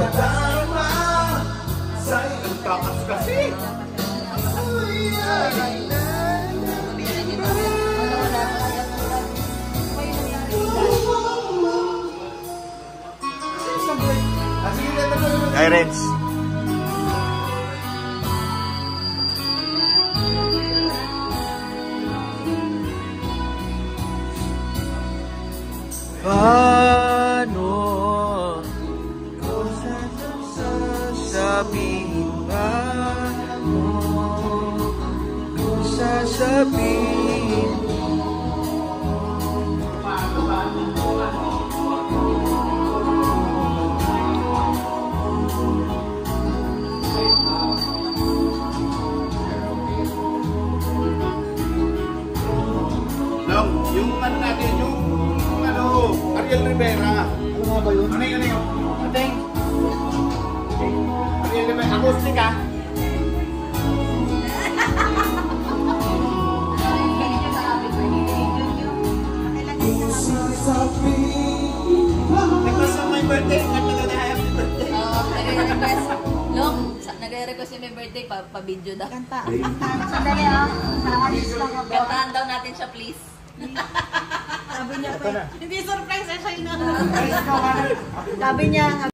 madarama sa iyong takas kasi. Hi, Reds. Paano ko sasabihin? Paano ko sasabihin? Yung ano natin, yung ano, Ariel Rivera. Ano nga ba yun? Ano yun? Ating? Ariel Rivera, acoustic ah. Request on my birthday, nagtagal na happy birthday. Oo, nag-request. Long, nag-request yung may birthday, pa-video daw. Kanta. Sandali ah. Naalis lang ako. Kantahan daw natin siya, please. Sabi niya, Ito na. hindi surprise siya na. Sabi niya,